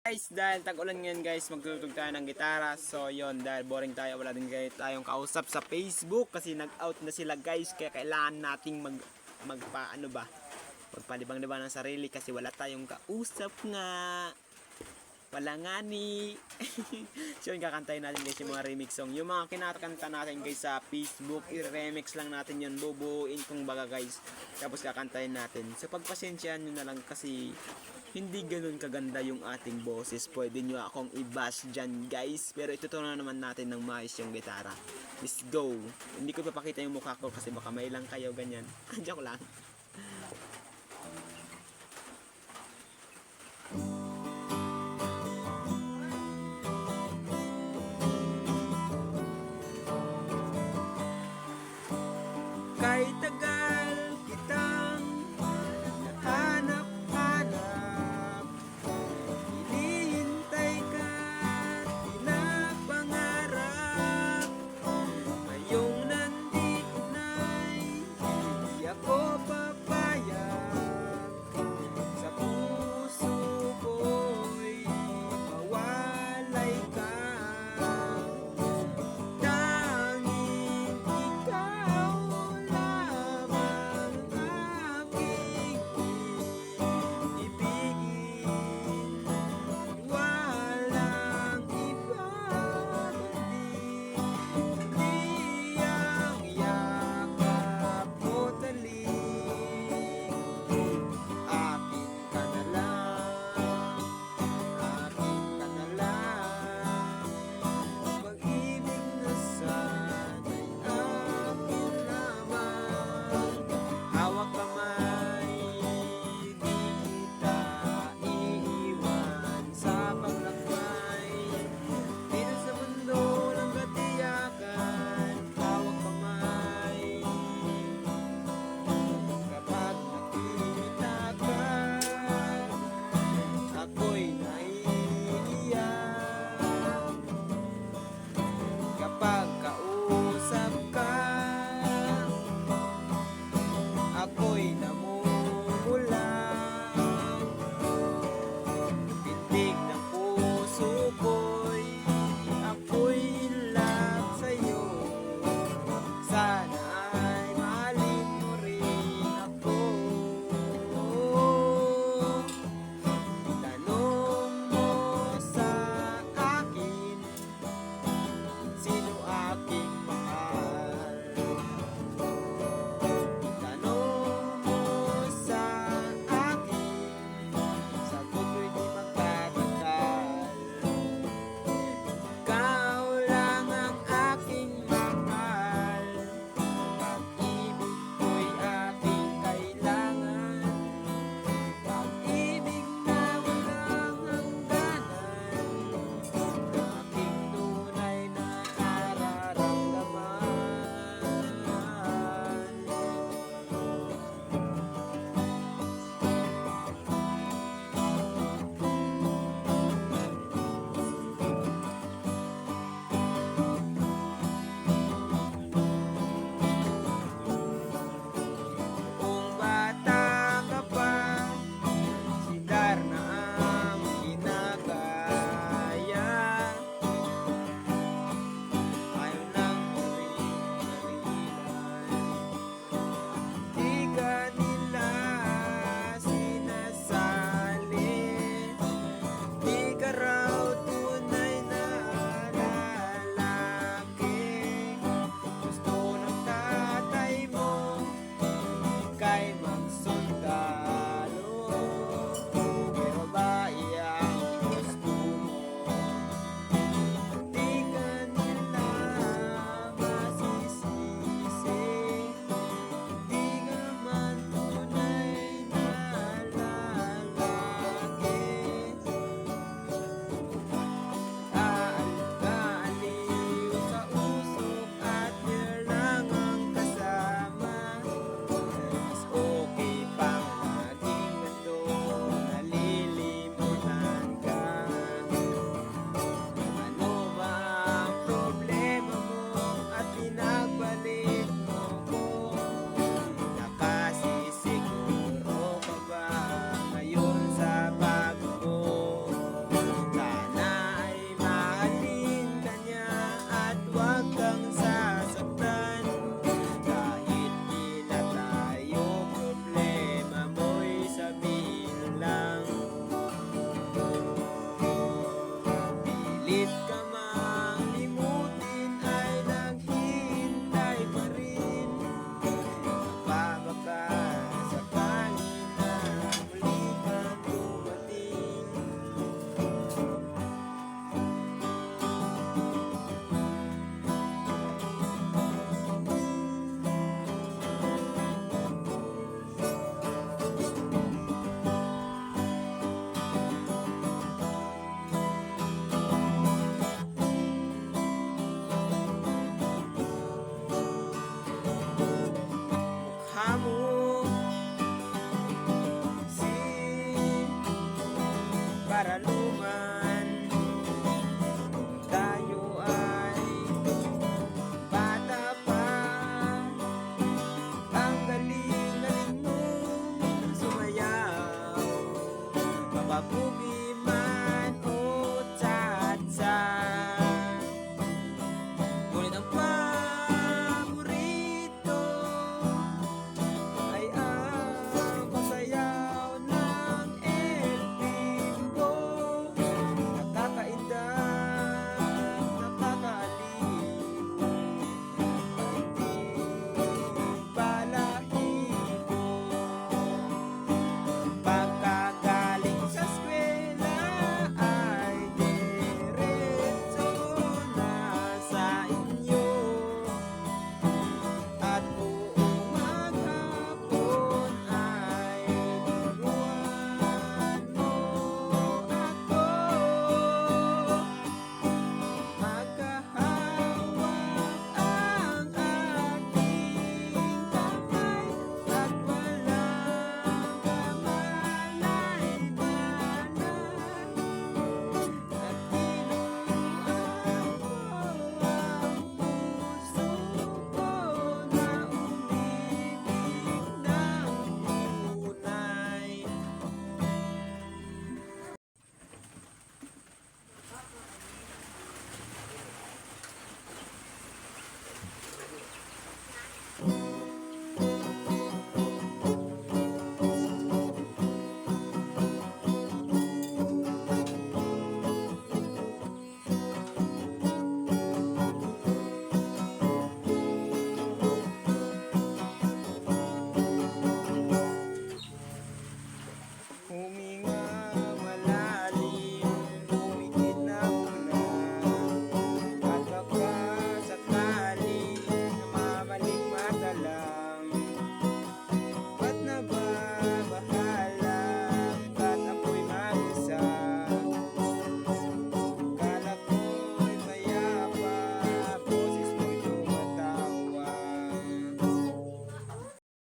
Guys, dahil tag-ulan ngayon guys, magtutugtog tayo ng gitara. So yon, dahil boring tayo, wala din kayo tayong kausap sa Facebook kasi nag-out na sila guys. Kaya kailangan nating magpalibang-libang ng sarili kasi wala tayong kausap nga. Wala nga ni. So yun, kakantayin natin guys yung mga remix song. Yung mga kinakanta natin guys sa Facebook, i-remix lang natin yun, bubuin kung baga guys. Tapos kakantayin natin. So pagpasensyaan nyo na lang kasi hindi ganun kaganda yung ating boses. Pwede nyo akong i-bash dyan guys. Pero itutunan naman natin ng maayos yung gitara. Let's go. Hindi ko papakita yung mukha ko kasi baka may lang kayo ganyan. Joke lang. Kahit tagal kitang hanap-hanap, hinihintay ka, pinapangarap. Ngayong nandito na'y hindi ako pa Bye!